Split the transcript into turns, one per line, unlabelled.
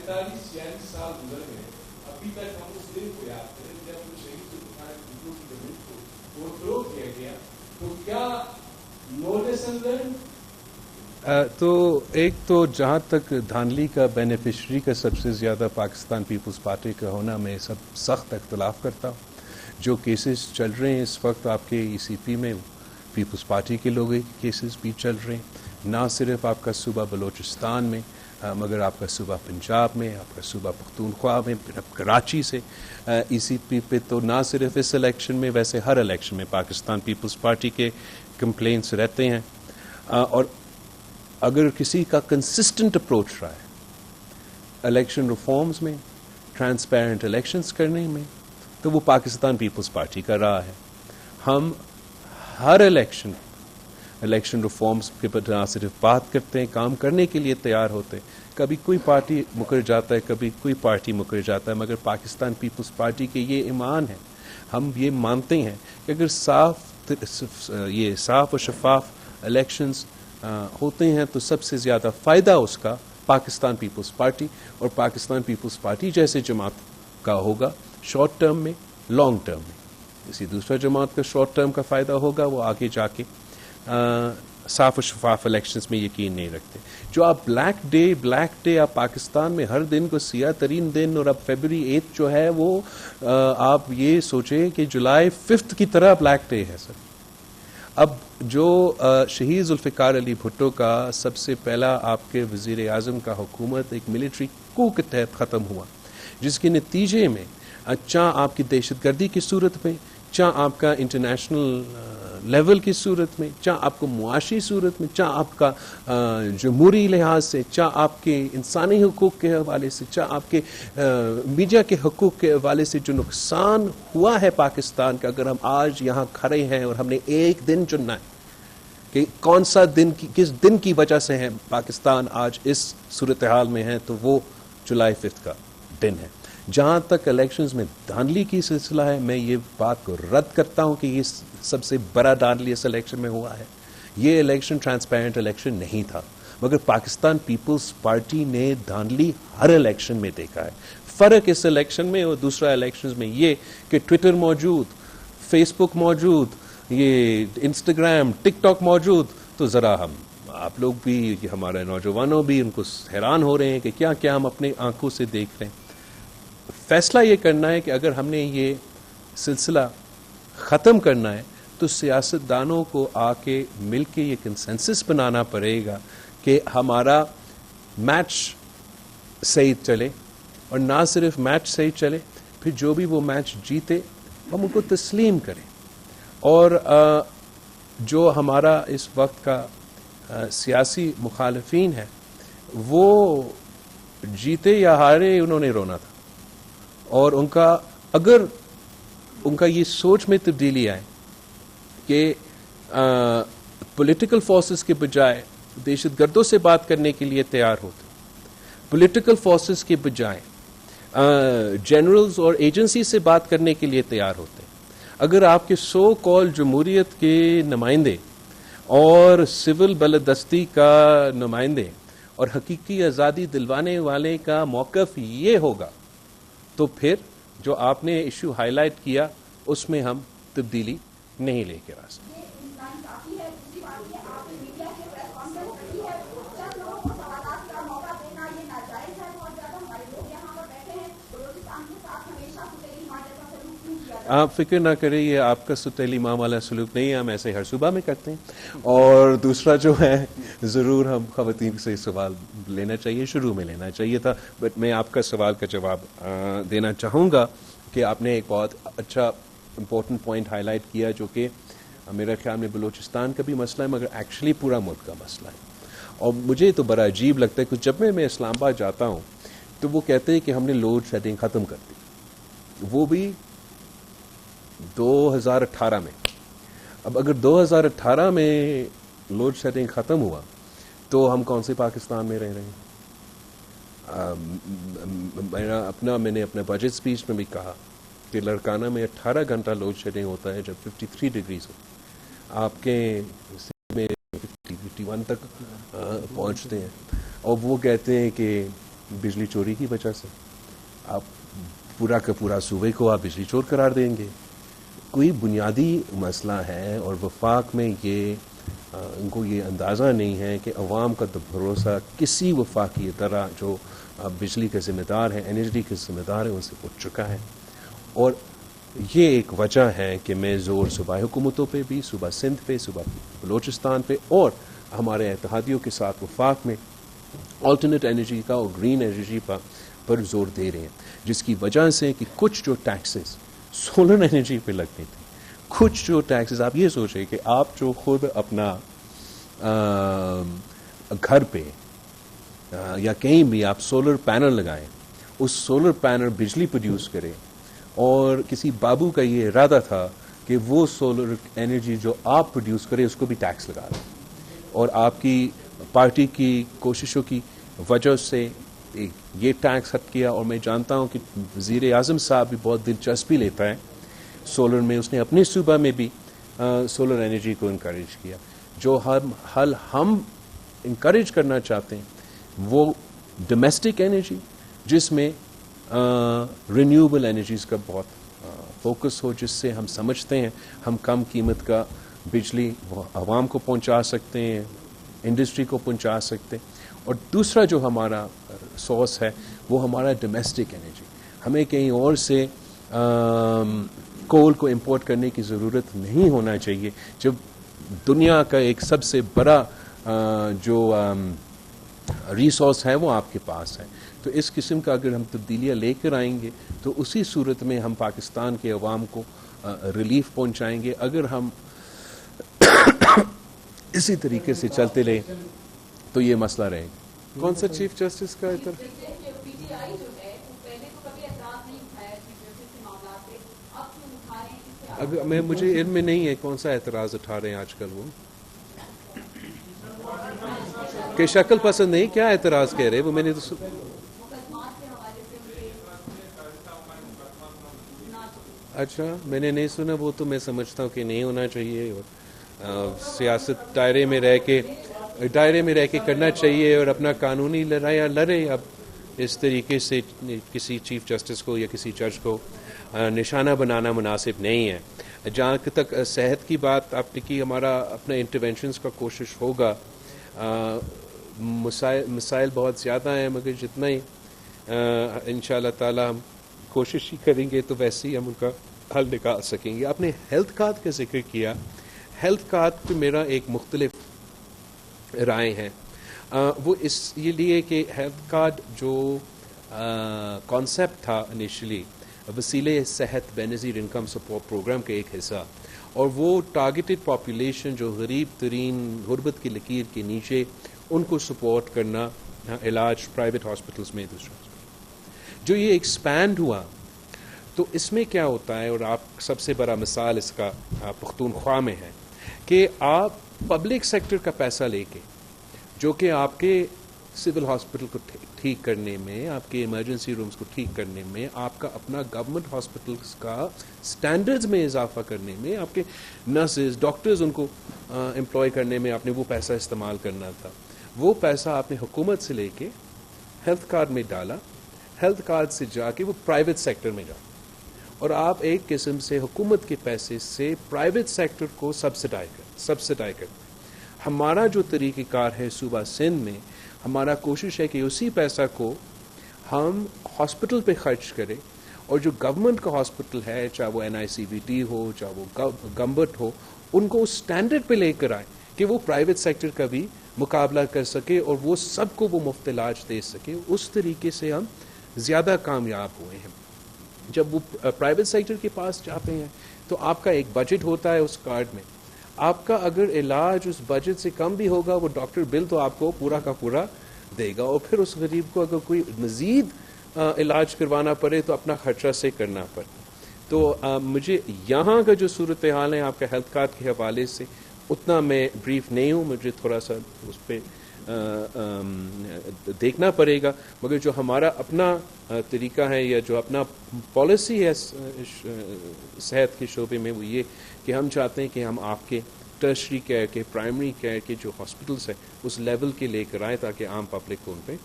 45-46 سال گزر گئے, ابھی تک ہم اس دن کو یاد کریں جب شہید ذوالفقار بھٹو کی زمین کو اوورتھرو کیا گیا. تو کیا نو لیسن لرن؟
تو ایک تو جہاں تک دھاندلی کا بینیفیشری کا سب سے زیادہ پاکستان پیپلز پارٹی کا ہونا میں سب سخت اختلاف کرتا ہوں. جو کیسز چل رہے ہیں اس وقت آپ کے ای سی پی میں پیپلز پارٹی کے لوگوں کے کیسز بھی چل رہے ہیں, نہ صرف آپ کا صوبہ بلوچستان میں مگر آپ کا صوبہ پنجاب میں, آپ کا صوبہ پختونخوا میں, کراچی سے ای سی پی پہ تو نہ صرف اس الیکشن میں ویسے ہر الیکشن میں پاکستان پیپلز پارٹی کے کمپلینٹس رہتے ہیں. اور اگر کسی کا کنسسٹنٹ اپروچ رہا ہے الیکشن ریفارمز میں, ٹرانسپیرنٹ الیکشنز کرنے میں, تو وہ پاکستان پیپلز پارٹی کا رہا ہے. ہم ہر الیکشن ریفارمز کے پر نہ صرف بات کرتے ہیں, کام کرنے کے لیے تیار ہوتے ہیں. کبھی کوئی پارٹی مکر جاتا ہے, کبھی کوئی پارٹی مکر جاتا ہے, مگر پاکستان پیپلز پارٹی کے یہ ایمان ہے, ہم یہ مانتے ہیں کہ اگر صاف و شفاف الیکشنز ہوتے ہیں تو سب سے زیادہ فائدہ اس کا پاکستان پیپلز پارٹی اور پاکستان پیپلز پارٹی جیسے جماعت کا ہوگا شارٹ ٹرم میں, لانگ ٹرم میں. کسی دوسرا جماعت کا شارٹ ٹرم کا فائدہ ہوگا, وہ آگے جا کے صاف و شفاف الیکشنز میں یقین نہیں رکھتے. جو آپ بلیک ڈے آپ پاکستان میں ہر دن کو سیاہ ترین دن, اور اب فیبرری 8 جو ہے وہ آپ یہ سوچیں کہ جولائی 5 کی طرح بلیک ڈے ہے سر. اب جو شہید ذوالفقار علی بھٹو کا سب سے پہلا آپ کے وزیر اعظم کا حکومت ایک ملٹری کو کے تحت ختم ہوا, جس کے نتیجے میں چاہ آپ کی دہشت گردی کی صورت میں, چاہ آپ کا انٹرنیشنل لیول کی صورت میں, چاہ آپ کو معاشی صورت میں, چاہ آپ کا جمہوری لحاظ سے, چاہ آپ کے انسانی حقوق کے حوالے سے, چاہ آپ کے میڈیا کے حقوق کے حوالے سے جو نقصان ہوا ہے پاکستان کا, اگر ہم آج یہاں کھڑے ہیں اور ہم نے ایک دن چننا ہے کہ کون سا دن کس دن کی وجہ سے ہے پاکستان آج اس صورتحال میں ہے, تو وہ جولائی 5 کا دن ہے. جہاں تک الیکشنز میں دھاندلی کی سلسلہ ہے, میں یہ بات کو رد کرتا ہوں کہ یہ سب سے بڑا دھاندلی اس الیکشن میں ہوا ہے. یہ الیکشن ٹرانسپیرنٹ الیکشن نہیں تھا, مگر پاکستان پیپلز پارٹی نے دھاندلی ہر الیکشن میں دیکھا ہے. فرق اس الیکشن میں اور دوسرا الیکشنز میں یہ کہ ٹویٹر موجود, فیس بک موجود, یہ انسٹاگرام, ٹک ٹاک موجود, تو ذرا آپ لوگ بھی, ہمارے نوجوانوں بھی ان کو حیران ہو رہے ہیں کہ کیا کیا ہم اپنے آنکھوں سے دیکھ رہے ہیں. فیصلہ یہ کرنا ہے کہ اگر ہم نے یہ سلسلہ ختم کرنا ہے تو سیاستدانوں کو آ کے مل کے یہ کنسنسس بنانا پڑے گا کہ ہمارا میچ صحیح چلے, اور نہ صرف میچ صحیح چلے, پھر جو بھی وہ میچ جیتے ہم ان کو تسلیم کریں. اور جو ہمارا اس وقت کا سیاسی مخالفین ہے وہ جیتے یا ہارے انہوں نے رونا تھا, اور اگر ان کا یہ سوچ میں تبدیلی آئے کہ پولیٹیکل فورسز کے بجائے دہشت گردوں سے بات کرنے کے لیے تیار ہوتے, پولیٹیکل فورسز کے بجائے جنرلز اور ایجنسی سے بات کرنے کے لیے تیار ہوتے, اگر آپ کے سو کال جمہوریت کے نمائندے اور سول بالادستی کا نمائندے اور حقیقی آزادی دلوانے والے کا موقف یہ ہوگا, تو پھر جو آپ نے ایشو ہائی لائٹ کیا اس میں ہم تبدیلی نہیں لے کے آ سکتے. آپ فکر نہ کریں, یہ آپ کا ستیلی ماں والا سلوک نہیں ہے, ہم ایسے ہر صوبہ میں کرتے ہیں. اور دوسرا جو ہے ضرور ہم خواتین سے سوال لینا چاہیے, شروع میں لینا چاہیے تھا, بٹ میں آپ کا سوال کا جواب دینا چاہوں گا کہ آپ نے ایک بہت اچھا امپورٹنٹ پوائنٹ ہائی لائٹ کیا, جو کہ میرے خیال میں بلوچستان کا بھی مسئلہ ہے مگر ایکچولی پورا ملک کا مسئلہ ہے. اور مجھے تو بڑا عجیب لگتا ہے کہ جب میں اسلام آباد جاتا ہوں تو وہ کہتے ہیں کہ ہم نے لوڈ شیڈنگ ختم کر دی, وہ بھی 2018 میں. اب اگر 2018 میں لوڈ شیڈنگ ختم ہوا تو ہم کون سے پاکستان میں رہ رہے ہیں؟ میں نے اپنے بجٹ سپیچ میں بھی کہا کہ لڑکانہ میں 18 گھنٹہ لوڈ شیڈنگ ہوتا ہے جب 53 ڈگریز ہو, آپ کے میں 51 تک پہنچتے ہیں, اور وہ کہتے ہیں کہ بجلی چوری کی وجہ سے. آپ پورا کا پورا صوبے کو آپ بجلی چور قرار دیں گے. کوئی بنیادی مسئلہ ہے اور وفاق میں ان کو یہ اندازہ نہیں ہے کہ عوام کا تو بھروسہ کسی وفاقی ادارہ جو بجلی کے ذمہ دار ہیں، انرجی کے ذمہ دار ہیں، ان سے اٹھ چکا ہے. اور یہ ایک وجہ ہے کہ میں زور صوبائی حکومتوں پہ بھی، صوبہ سندھ پہ، صوبہ بلوچستان پہ اور ہمارے اتحادیوں کے ساتھ وفاق میں آلٹرنیٹ انرجی کا اور گرین انرجی پر زور دے رہے ہیں، جس کی وجہ سے کہ کچھ جو ٹیکسز سولر انرجی پہ لگتے تھے، کچھ جو ٹیکسز آپ یہ سوچیں کہ آپ جو خود اپنا گھر پہ یا کہیں بھی آپ سولر پینل لگائیں، اس سولر پینل بجلی پروڈیوس کرے، اور کسی بابو کا یہ ارادہ تھا کہ وہ سولر انرجی جو آپ پروڈیوس کرے اس کو بھی ٹیکس لگا دیں، اور آپ کی پارٹی کی کوششوں کی وجہ سے یہ ٹیکس ہٹ کیا. اور میں جانتا ہوں کہ وزیر اعظم صاحب بھی بہت دلچسپی لیتا ہے سولر میں. اس نے اپنے صوبہ میں بھی سولر انرجی کو انکریج کیا. جو حل ہم انکریج کرنا چاہتے ہیں وہ ڈومیسٹک انرجی، جس میں رینیوبل انرجیز کا بہت فوکس ہو، جس سے ہم سمجھتے ہیں ہم کم قیمت کا بجلی عوام کو پہنچا سکتے ہیں، انڈسٹری کو پہنچا سکتے ہیں. اور دوسرا جو ہمارا سورس ہے وہ ہمارا ڈومیسٹک انرجی. ہمیں کہیں اور سے کول کو امپورٹ کرنے کی ضرورت نہیں ہونا چاہیے جب دنیا کا ایک سب سے بڑا جو ریسورس ہے وہ آپ کے پاس ہے. تو اس قسم کا اگر ہم تبدیلیاں لے کر آئیں گے تو اسی صورت میں ہم پاکستان کے عوام کو ریلیف پہنچائیں گے. اگر ہم اسی طریقے سے چلتے رہے تو یہ مسئلہ رہے گا. کون سا چیف جسٹس کا اگر مجھے علم میں نہیں ہے کون سا اعتراض اٹھا رہے ہیں آج کل وہ کہ شکل پسند نہیں، کیا اعتراض کہہ رہے وہ میں نے تو اچھا میں نے نہیں سنا. وہ تو میں سمجھتا ہوں کہ نہیں ہونا چاہیے، اور سیاست دائرے میں رہ کے کرنا چاہیے اور اپنا قانونی لڑائیاں لڑے. اب اس طریقے سے کسی چیف جسٹس کو یا کسی جج کو نشانہ بنانا مناسب نہیں ہے. جہاں تک صحت کی بات آپ نے کی، ہمارا اپنا انٹرونشنز کا کوشش ہوگا. مسائل بہت زیادہ ہیں، مگر جتنا ہی انشاءاللہ تعالی ہم کوشش ہی کریں گے تو ویسے ہی ہم ان کا حل نکال سکیں گے. آپ نے ہیلتھ کارڈ کا ذکر کیا. ہیلتھ کارڈ پہ میرا ایک مختلف رائے ہیں. وہ اس لیے کہ ہیلتھ کارڈ جو کانسیپٹ تھا انیشلی وسیلے صحت بے نظیر انکم سپورٹ پروگرام کا ایک حصہ، اور وہ ٹارگیٹڈ پاپولیشن جو غریب ترین غربت کی لکیر کے نیچے، ان کو سپورٹ کرنا، علاج پرائیویٹ ہاسپٹلس میں دوسرا جو یہ ایکسپینڈ ہوا. تو اس میں کیا ہوتا ہے، اور آپ سب سے بڑا مثال اس کا پختونخوا میں ہے کہ آپ پبلک سیکٹر کا پیسہ لے کے، جو کہ آپ کے سول ہاسپٹل کو ٹھیک کرنے میں، آپ کے ایمرجنسی رومز کو ٹھیک کرنے میں، آپ کا اپنا گورنمنٹ ہاسپٹلس کا سٹینڈرڈز میں اضافہ کرنے میں، آپ کے نرسز ڈاکٹرز ان کو امپلائی کرنے میں آپ نے وہ پیسہ استعمال کرنا تھا. وہ پیسہ آپ نے حکومت سے لے کے ہیلتھ کارڈ میں ڈالا، ہیلتھ کارڈ سے جا کے وہ پرائیویٹ سیکٹر میں جا، اور آپ ایک قسم سے حکومت کے پیسے سے پرائیویٹ سیکٹر کو سبسڈائی کر. ہمارا جو طریقہ کار ہے صوبہ سندھ میں، ہمارا کوشش ہے کہ اسی پیسہ کو ہم ہاسپٹل پہ خرچ کریں، اور جو گورنمنٹ کا ہاسپٹل ہے، چاہے وہ NICVT ہو، چاہے وہ گمبٹ ہو، ان کو اس سٹینڈرڈ پہ لے کر آئیں کہ وہ پرائیویٹ سیکٹر کا بھی مقابلہ کر سکے اور وہ سب کو وہ مفت علاج دے سکے. اس طریقے سے ہم زیادہ کامیاب ہوئے ہیں. جب وہ پرائیویٹ سیکٹر کے پاس جاتے ہیں تو آپ کا ایک بجٹ ہوتا ہے اس کارڈ میں. آپ کا اگر علاج اس بجٹ سے کم بھی ہوگا، وہ ڈاکٹر بل تو آپ کو پورا کا پورا دے گا، اور پھر اس غریب کو اگر کوئی مزید علاج کروانا پڑے تو اپنا خرچہ سے کرنا پڑے. تو مجھے یہاں کا جو صورتحال ہے آپ کا ہیلتھ کارڈ کے حوالے سے اتنا میں بریف نہیں ہوں، مجھے تھوڑا سا اس پہ دیکھنا پڑے گا. مگر جو ہمارا اپنا طریقہ ہے یا جو اپنا پالیسی ہے صحت کے شعبے میں، وہ یہ کہ ہم چاہتے ہیں کہ ہم آپ کے ٹرشری کیئر کے، پرائمری کیئر کے جو ہاسپٹلس ہیں اس لیول کے لے کر آئیں تاکہ عام پبلک کو ان پہ